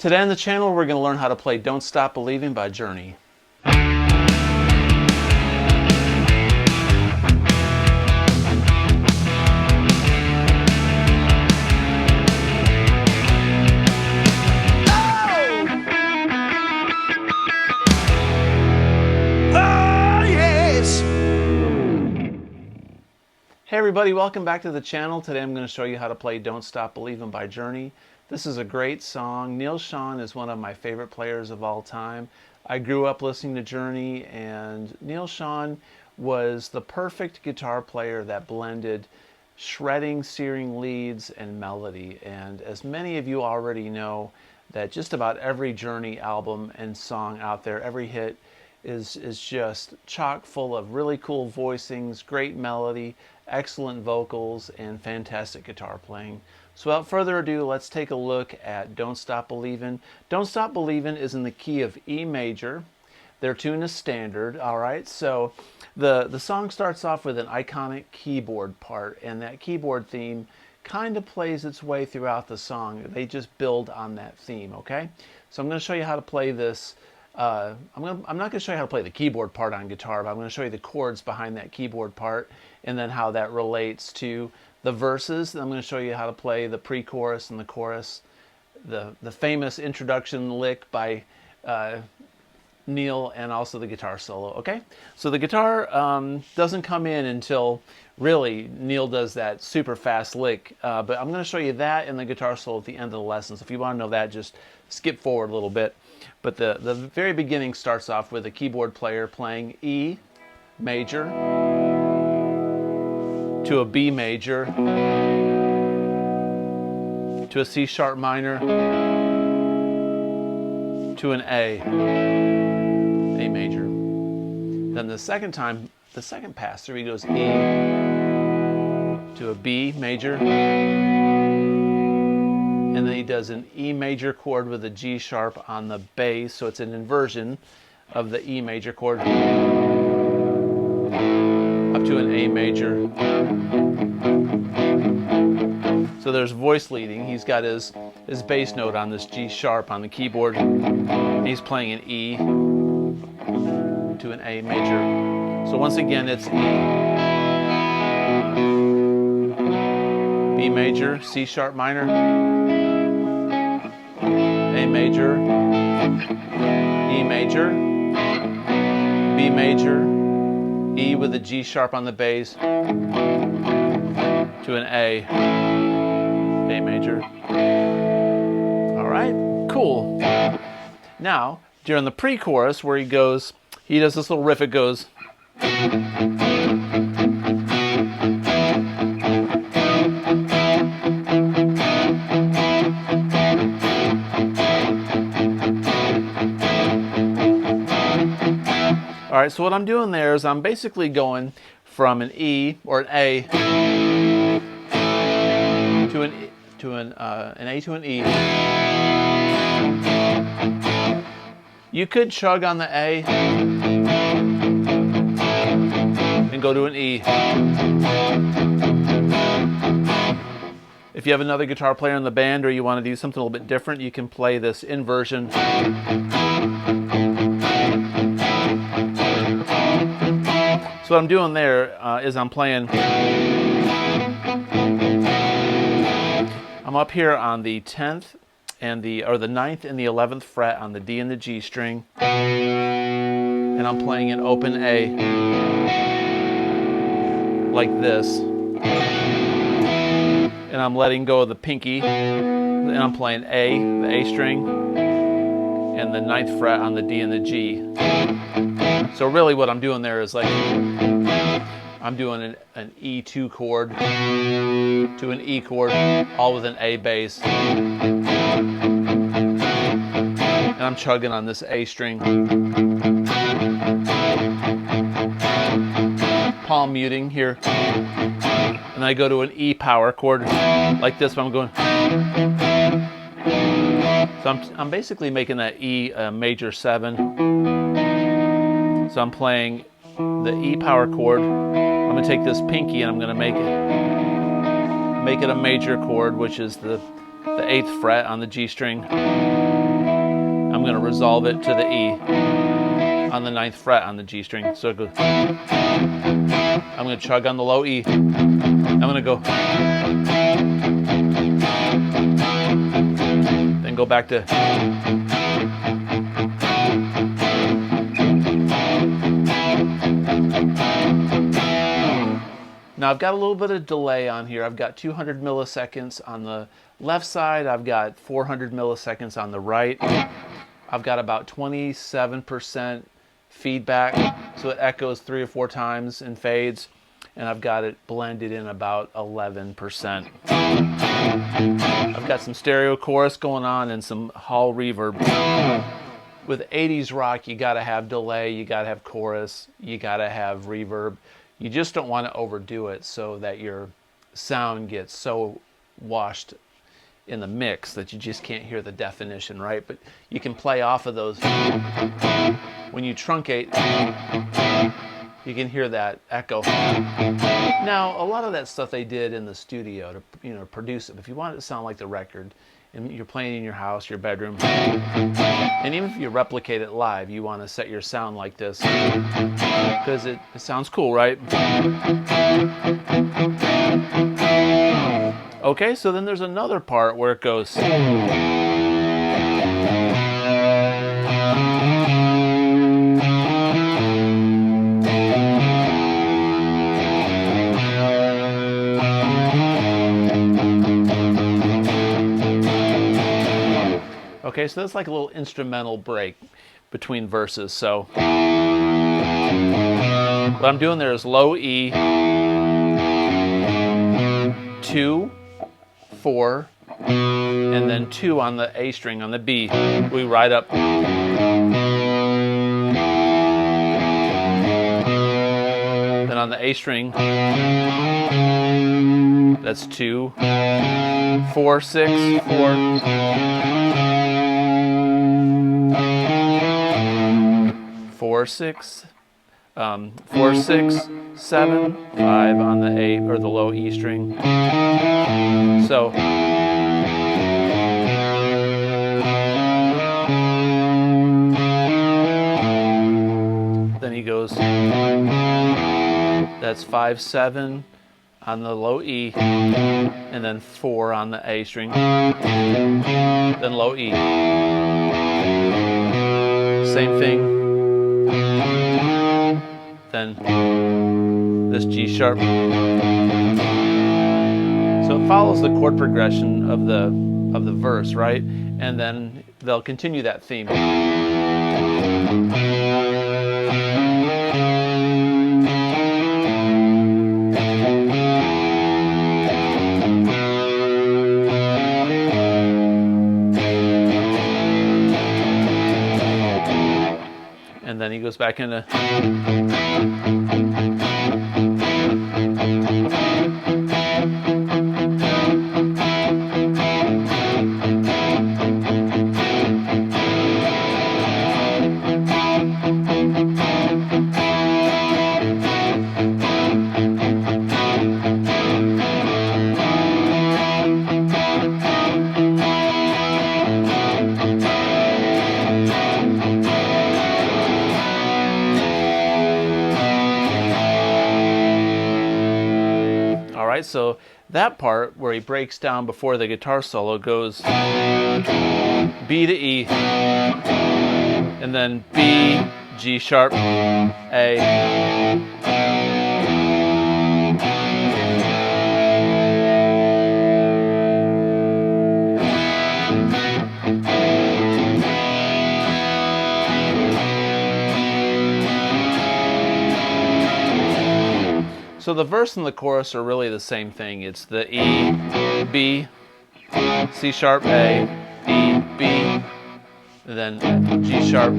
Today on the channel, we're going to learn how to play Don't Stop Believing by Journey. Hey everybody, welcome back to the channel. Today I'm going to show you how to play Don't Stop Believin' by Journey. This is a great song. Neal Schon is one of my favorite players of all time. I grew up listening to Journey, and Neal Schon was the perfect guitar player that blended shredding, searing leads and melody. And as many of you already know, that just about every Journey album and song out there, every hit, is just chock full of really cool voicings, great melody, excellent vocals, and fantastic guitar playing. So without further ado, let's take a look at Don't Stop Believin'. Don't Stop Believin' is in the key of E major. Their tune is standard, all right? So the song starts off with an iconic keyboard part, and that keyboard theme kind of plays its way throughout the song. They just build on that theme, okay? So I'm going to show you how to play this. I'm not going to show you how to play the keyboard part on guitar, but I'm going to show you the chords behind that keyboard part and then how that relates to the verses. And I'm going to show you how to play the pre-chorus and the chorus, the famous introduction lick by Neal, and also the guitar solo, okay? So the guitar doesn't come in until really Neal does that super fast lick, but I'm going to show you that and the guitar solo at the end of the lesson. So if you want to know that, just skip forward a little bit. But the very beginning starts off with a keyboard player playing E major to a B major to a C sharp minor to an A major. Then the second pass through, he goes E to a B major, and then he does an E major chord with a G sharp on the bass, so it's an inversion of the E major chord up to an A major. So there's voice leading. He's got his bass note on this G sharp on the keyboard, and he's playing an E to an A major. So once again, it's E, B major, C sharp minor, A major, E major, B major, E with a G sharp on the bass to an A major. All right, cool. Now, during the pre-chorus where he does this little riff, it goes. All right, so what I'm doing there is I'm basically going from an E or an A to an A to an E. You could chug on the A and go to an E. If you have another guitar player in the band or you want to do something a little bit different, you can play this inversion. So what I'm doing there is I'm up here on the 10th and the 9th and the 11th fret on the D and the G string, and I'm playing an open A like this, and I'm letting go of the pinky, and I'm playing the A string, and the 9th fret on the D and the G. So really what I'm doing there is like I'm doing an E2 chord to an E chord, all with an A bass. And I'm chugging on this A string. Palm muting here. And I go to an E power chord like this, but I'm going. So I'm basically making that E major 7. So I'm playing the E power chord. I'm going to take this pinky and I'm going to make it a major chord, which is the 8th fret on the G string. going to resolve it to the E on the 9th fret on the G string. So it goes. I'm going to chug on the low E. I'm going to go. Then go back to. Now I've got a little bit of delay on here. I've got 200 milliseconds on the left side. I've got 400 milliseconds on the right. I've got about 27% feedback, so it echoes 3 or 4 times and fades. And I've got it blended in about 11%. I've got some stereo chorus going on and some hall reverb. With 80s rock, you gotta have delay, you gotta have chorus, you gotta have reverb. You just don't want to overdo it so that your sound gets so washed in the mix that you just can't hear the definition, right? But you can play off of those. When you truncate, you can hear that echo. Now, a lot of that stuff they did in the studio to produce it. If you want it to sound like the record, and you're playing in your house, your bedroom, and even if you replicate it live, you want to set your sound like this because it sounds cool, right? Okay, so then there's another part where it goes. Okay, so that's like a little instrumental break between verses. So what I'm doing there is low E, 2, 4, and then 2 on the A string on the B. We ride up. Then on the A string, that's 2, 4, 6, 4. 4, 6, 4, 6, 7, 5 on the A or the low E string. So then he goes. That's 5, 7 on the low E, and then 4 on the A string. Then low E. Same thing. Then this G sharp. So it follows the chord progression of the verse, right? And then they'll continue that theme. And then he goes back into. Right, so that part where he breaks down before the guitar solo goes B to E, and then B, G sharp, A. So the verse and the chorus are really the same thing. It's the E, B, C sharp, A, E, B, then G sharp,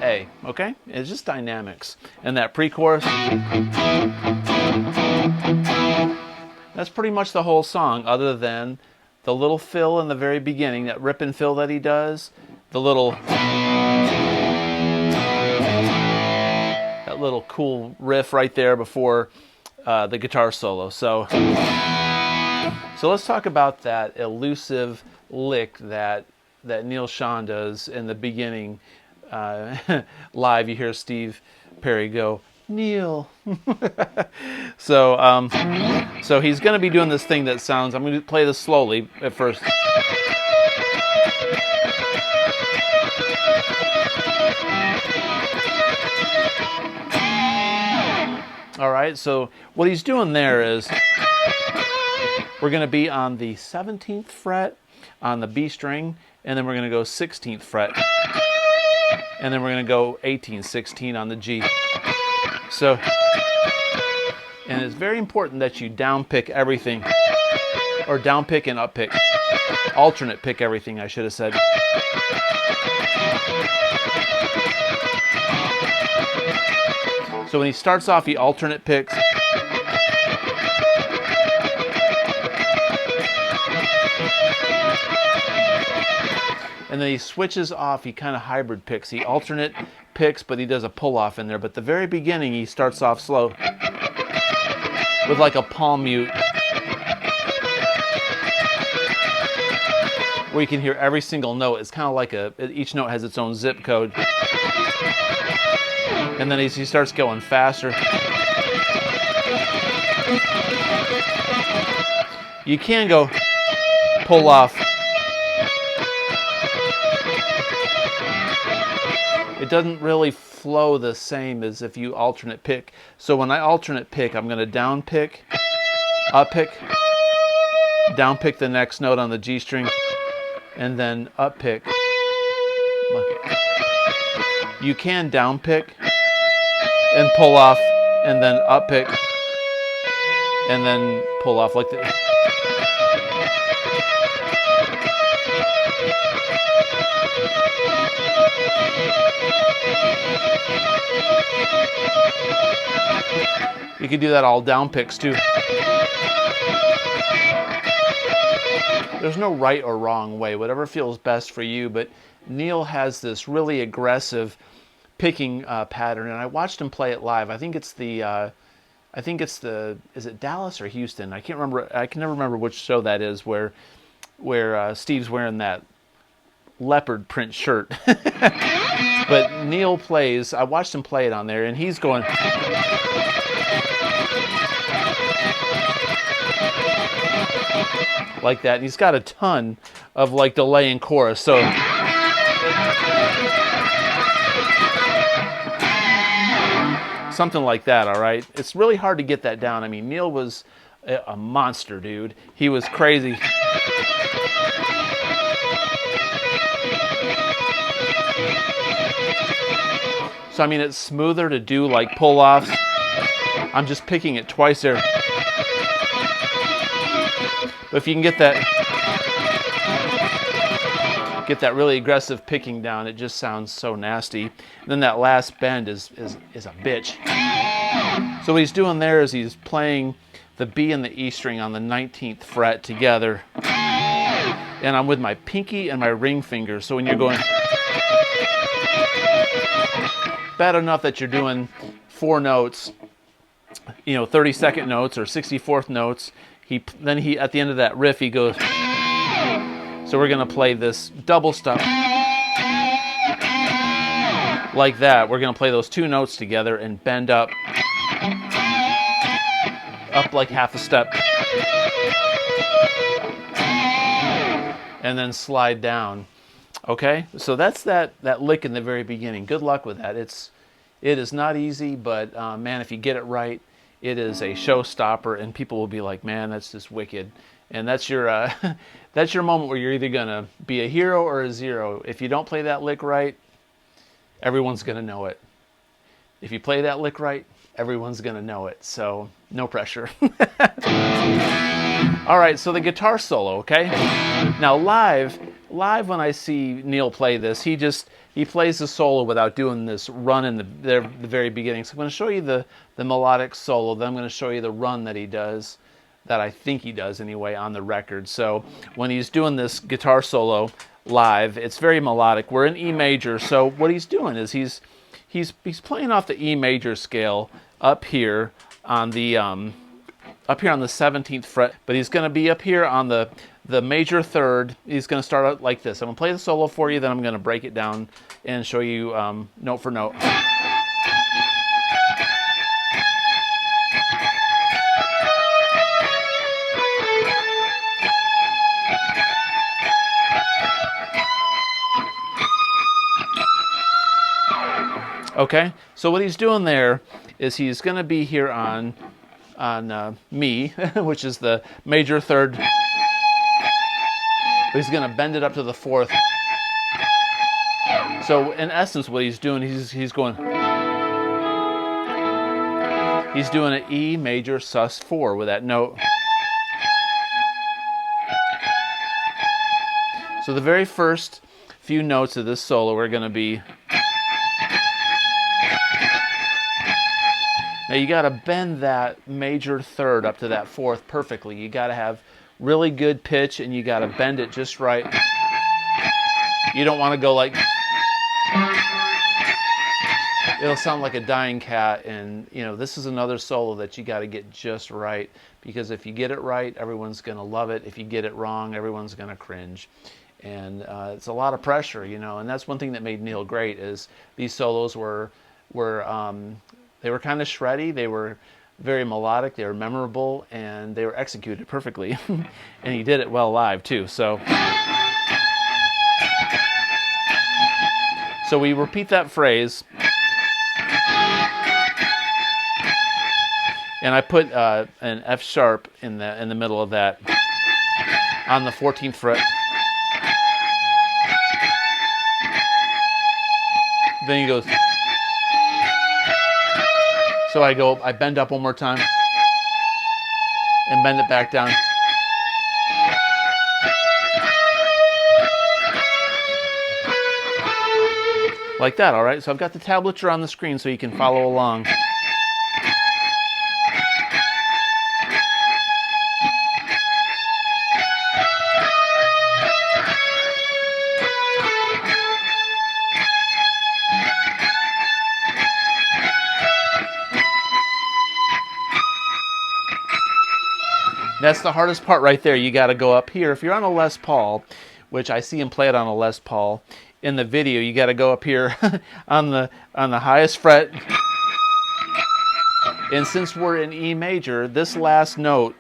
A. Okay? It's just dynamics. And that pre-chorus, that's pretty much the whole song, other than the little fill in the very beginning, that rip and fill that he does, the little cool riff right there before the guitar solo. So let's talk about that elusive lick that that Neal Schon does in the beginning. Live, you hear Steve Perry go, Neal. So so he's going to be doing this thing that sounds, I'm going to play this slowly at first. All right, so what he's doing there is we're going to be on the 17th fret on the B string, and then we're going to go 16th fret, and then we're going to go 18, 16 on the G. So, and it's very important that you down pick everything, or down pick and up pick, alternate pick everything, I should have said. So when he starts off, he alternate picks. And then he switches off, he kind of hybrid picks. He alternate picks, but he does a pull off in there. But the very beginning, he starts off slow with like a palm mute, where you can hear every single note. It's kind of like each note has its own zip code. And then he starts going faster. You can go pull off. It doesn't really flow the same as if you alternate pick. So when I alternate pick, I'm going to down pick, up pick, down pick the next note on the G string, and then up pick. You can down pick and pull off, and then up pick, and then pull off like that. You can do that all down picks too. There's no right or wrong way, whatever feels best for you, but Neal has this really aggressive picking pattern, and I watched him play it live. I think it's the is it Dallas or Houston? I can't remember. I can never remember which show that is where Steve's wearing that leopard print shirt. But Neal plays. I watched him play it on there, and he's going like that. And he's got a ton of like delay in chorus, so. Something like that, all right? It's really hard to get that down. I mean, Neal was a monster, dude. He was crazy. So, I mean, it's smoother to do like pull-offs. I'm just picking it twice there. But if you can get that really aggressive picking down, it just sounds so nasty. And then that last bend is a bitch. So what he's doing there is he's playing the B and the E string on the 19th fret together. And I'm with my pinky and my ring finger. So when you're going, bad enough that you're doing 4 notes, 30-second notes or 64th notes. Then at the end of that riff, he goes. So we're going to play this double stop like that. We're going to play those 2 notes together and bend up like half a step, and then slide down. Okay, so that's that lick in the very beginning. Good luck with that. It is not easy, but man, if you get it right, it is a showstopper, and people will be like, man, that's just wicked. And that's your that's your moment where you're either gonna be a hero or a zero. If you don't play that lick right, everyone's gonna know it. If you play that lick right, everyone's gonna know it. So no pressure. All right, so the guitar solo, okay? Now live when I see Neal play this, he plays the solo without doing this run in the very beginning. So I'm going to show you the melodic solo, then I'm going to show you the run that he does, that I think he does anyway on the record. So when he's doing this guitar solo live, it's very melodic. We're in E major, so what he's doing is he's playing off the E major scale up here on the 17th fret, but he's going to be up here on the the major third, he's going to start out like this. I'm going to play the solo for you, then I'm going to break it down and show you note for note. Okay, so what he's doing there is he's going to be here on me, which is the major third. He's going to bend it up to the fourth. So in essence, what he's doing, he's doing an E major sus4 with that note. So the very first few notes of this solo are going to be. Now you got to bend that major third up to that fourth perfectly. You got to have really good pitch, and you got to bend it just right. You don't want to go like, it'll sound like a dying cat. And this is another solo that you got to get just right, because if you get it right, everyone's going to love it. If you get it wrong, everyone's going to cringe. And it's a lot of pressure, and that's one thing that made Neal great, is these solos were they were kind of shreddy, they were very melodic, they were memorable, and they were executed perfectly. And he did it well live too. So we repeat that phrase, and I put an F sharp in the middle of that on the 14th fret. Then he goes. So I bend up one more time and bend it back down. Like that, all right? So I've got the tablature on the screen so you can follow along. That's the hardest part right there. You got to go up here. If you're on a Les Paul, which I see him play it on a Les Paul in the video, you got to go up here on the highest fret. And since we're in E major, this last note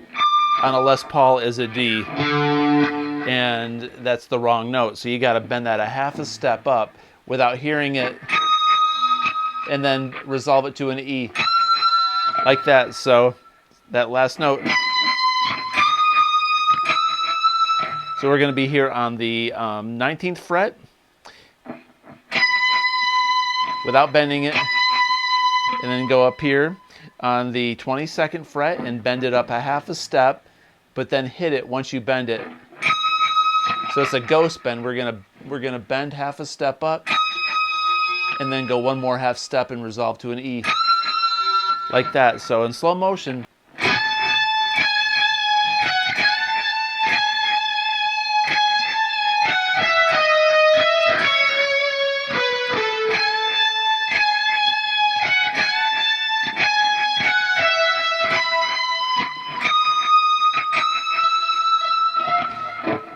on a Les Paul is a D, and that's the wrong note. So you got to bend that a half a step up without hearing it, and then resolve it to an E, like that. So that last note. So we're going to be here on the 19th fret without bending it, and then go up here on the 22nd fret and bend it up a half a step, but then hit it once you bend it. So it's a ghost bend. We're gonna bend half a step up, and then go one more half step and resolve to an E, like that. So in slow motion.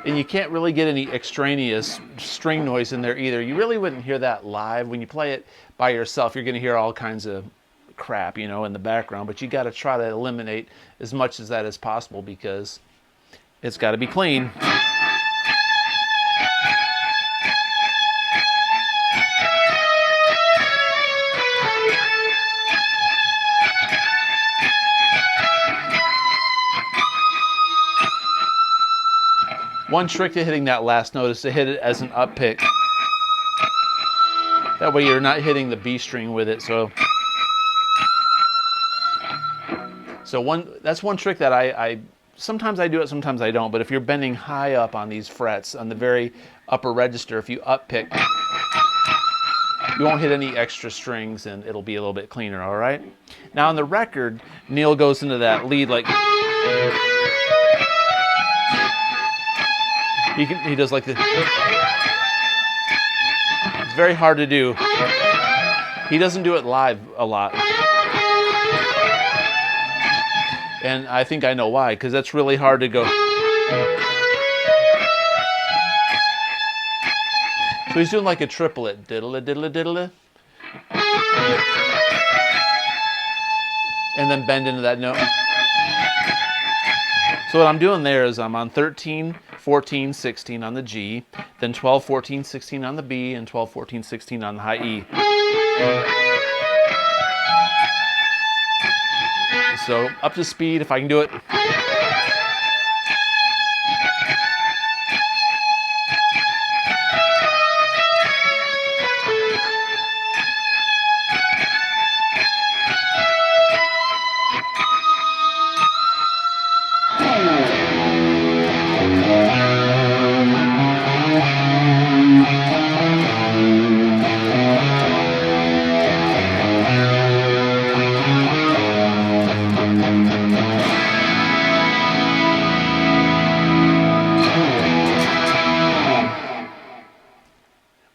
And you can't really get any extraneous string noise in there either. You really wouldn't hear that live. When you play it by yourself, you're going to hear all kinds of crap, in the background. But you got to try to eliminate as much as that as possible, because it's got to be clean. One trick to hitting that last note is to hit it as an up pick. That way you're not hitting the B string with it. So that's one trick that I sometimes I do it, sometimes I don't. But if you're bending high up on these frets, on the very upper register, if you up pick, you won't hit any extra strings, and it'll be a little bit cleaner, all right? Now on the record, Neal goes into that lead like... He does like this. It's very hard to do. He doesn't do it live a lot. And I think I know why, because that's really hard to go. So he's doing like a triplet, diddle diddle diddle, and then bend into that note. So what I'm doing there is I'm on 13, 14, 16 on the G, then 12, 14, 16 on the B, and 12, 14, 16 on the high E. So up to speed if I can do it.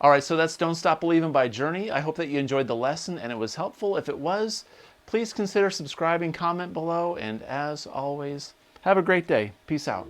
All right, so that's Don't Stop Believin' by Journey. I hope that you enjoyed the lesson and it was helpful. If it was, please consider subscribing, comment below, and as always, have a great day. Peace out.